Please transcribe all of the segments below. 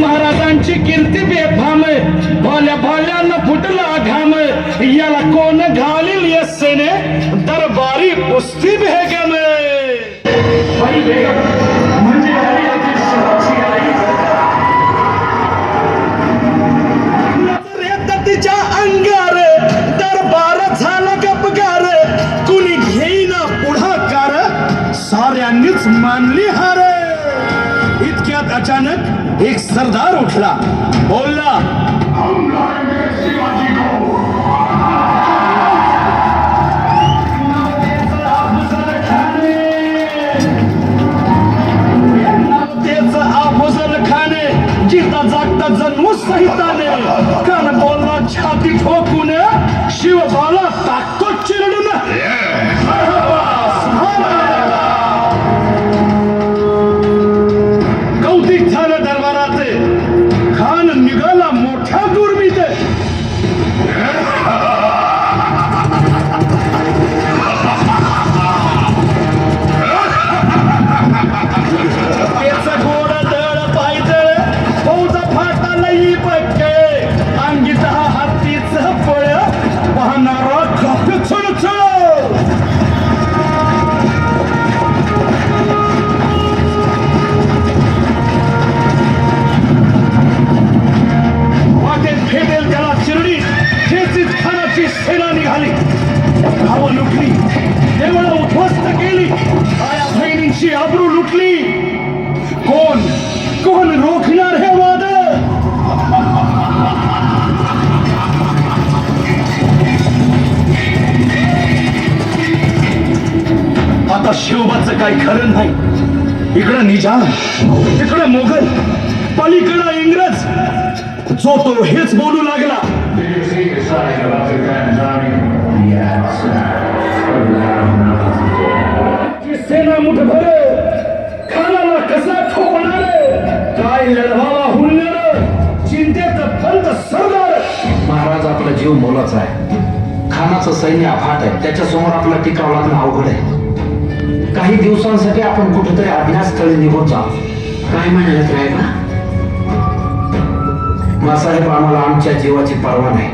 महाराजांची कीर्ती बेफाम, भोल्या भोल्यानं फुटला घाम, याला कोण घालील यस्सेने, दरबारी कुस्ती भेगम. बाई बेगम म्हणजे हरियातील शहाची आई. नजरेत तिच्या अंगार दरबार झाला गपगार, कुणी घेईना पुढाकार, साऱ्यांनीच मानली हार. इतक्यात अचानक एक सरदार उठला, बोलला, जिता जागता जन्म सहिताने, कान बोलला छाती ठोकून, शिवबाला टाकतो चिरडून. कौतिक झालं दरबारात, खान निघाला मोठ्या दुर्मीत. त्याचा गोड दळ पायदळ, फौजा फाटाला ही पक्के, अंगीत हा हत्तीच पळ, वाहणारा खात चळचळ. वाटेत भेटेल त्याला चिरडी, खेचीत खानाची सेना निघाली. गावं लुटली, देवळं उद्ध्वस्त केली, आया बहिणींची आबरू लुटली. कोण कोण रोखणार हे वाद? आता शिवबाचं काही खरं नाही. इकडं निजाम, तिकडं मोगल, पलीकडं इंग्रज. जो तो हेच बोलू लागला, सेना मुठभर खानाला कसा ठोकणार, काय लढवावा हुलणार, चिंतेत पंत सरदार. महाराज, आपला जीव मोलाचा आहे, खानाचं सैन्य अफाट आहे, त्याच्यासमोर आपला टिकाव लागणं अवघड आहे. काही दिवसांसाठी आपण कुठेतरी अज्ञातस्थळी निघून जाऊ. काय म्हणालात रायबा? मासाहेब, आम्हाला आमच्या जीवाची पर्वा नाही.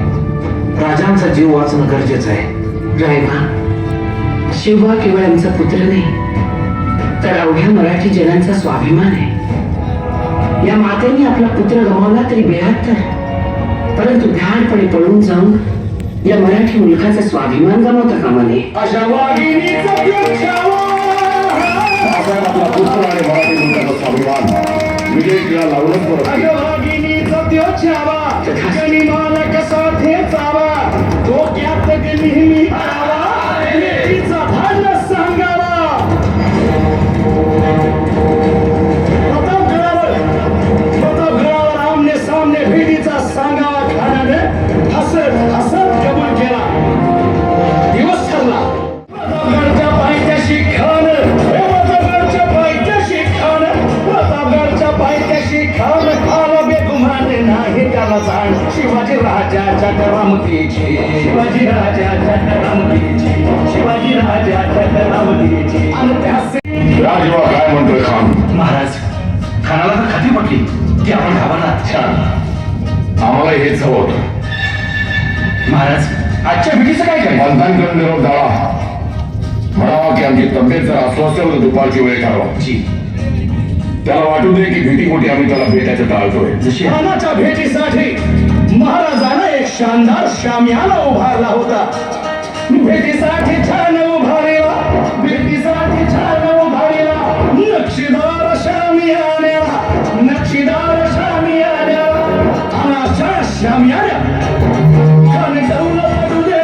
राजांचा जीव वाचणं गरजेचं आहे. रायबा, शिवबा केवळ आमचा पुत्र नाही, तर अवघ्या मराठी जनांचा स्वाभिमान आहे. या मातेने आपला पुत्र गमावला तरी 72, परंतु ध्यानपणे पळून जाऊन या मराठी मुलखाचा स्वाभिमान गमावता कामा नये. अशा वाघिणीचा प्योछावा. आपला पुत्र आणि मराठी मुलखाचा स्वाभिमान विजय तिला लावूनच परत. अशा वाघिणीचा प्योछावा, गनिमाला कसा ठेचावा, डोक्यात नेहमी करावा, लेकीचा भांड सांगावा. प्रतापगडावर आमने सामने भेटीचा सांगावा खानाने हसत हसत कबूल केला. दिवस ठरला. प्रतापगडच्या पायथ्याशी खान, प्रतापगडच्या पायथ्याशी खान, प्रतापगडच्या पायथ्याशी खान, आला बेगुमाने नाही त्याला जाण. शिवाजी राजाच्या करामतीची, शिवाजी राजाच्या करामतीची, शिवाजी राजाच्या करामतीची. आणि त्या राजवा काय म्हणतोय खान? महाराज, खानाला तर खात्री पटली की आपण गावाला. छान, आम्हाला हेच हवं होतं. महाराज, आजच्या भेटीचं काय करायचं? पंतांकडे निरोप द्यावा, म्हणावा की आमची तब्येत जर अस्वस्थ तर दुपारची वेळ ठरवा. त्याला वाटू दे की भीती मोठी आम्ही त्याला भेटायचं टाळतोय. जशी खानाच्या भेटीसाठी महाराजानं एक शानदार शामियाना उभारला होता. भेटीसाठी छान उभारला, भेटीसाठी छान उभारला, नक्षीदार शामियाना, नक्षीदार शामियाना. आणि अशा शामियाना खान दौलत तुझ्या,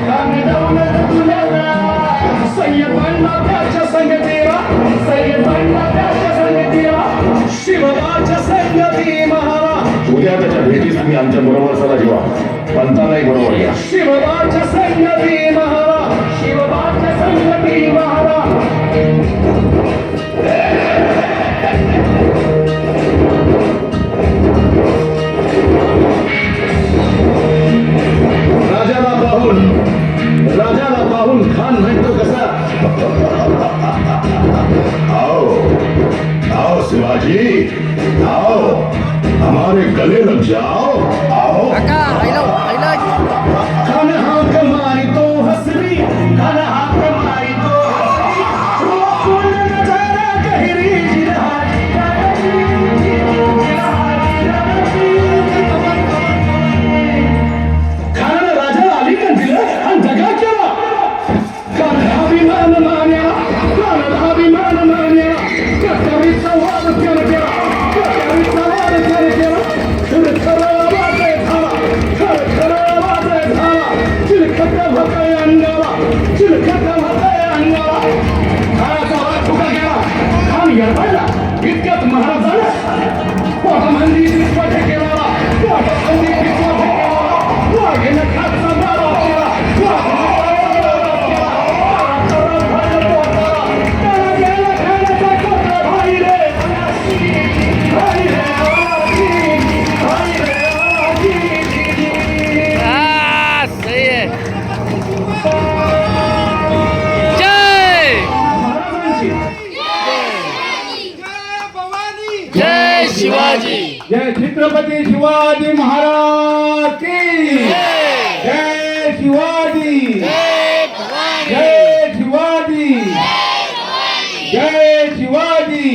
खान दौलत तुझ्या, सय्यदांना त्याच्या संगतीला, सय्यदांना त्याच्या संगतीला, शिवबाच्या संगती महारा. उद्या त्याच्या भेटीस तुम्ही आमच्या बरोबर चला जीवा, पंतालाही बरोबर घ्या. शिवबाच्या संगती महारा, शिवबाच्या संगती महारा. राजाला पाहून खान म्हणतो कसा, आओ आओ शिवाजी, आओ हमारे गले लग जाओ, आओ। कन्हा कमाई तो हसरी, कन्हा कमाई तो हसरी, रोकुन नजारा गहरी जिरहारी, कारण राजा अलीकडे दिलं आणि दगा केला. कान्हाभिमान मान्या, कान्हाभिमान मान्या, कटारीचा वाद त्यानं केला, कटारीचा वाद त्यानं केला. खरखर आवाज झाला, खरखर आवाज झाला, चिलखत होतंय अंगाला, चिलखत होतंय अंगाला. काळाचा वाद फुका गेला, खान येडवायला, इतक्यात महाराजाला पोटामंदी विश्वास केला, पोटामंदी विश्वास केला, वाघेनं खातचा मारा केला, वाघेनं जय शिवाजी. जय छत्रपती शिवाजी महाराज की जय शिवाजी. जय भवानी. जय शिवाजी. जय शिवाजी.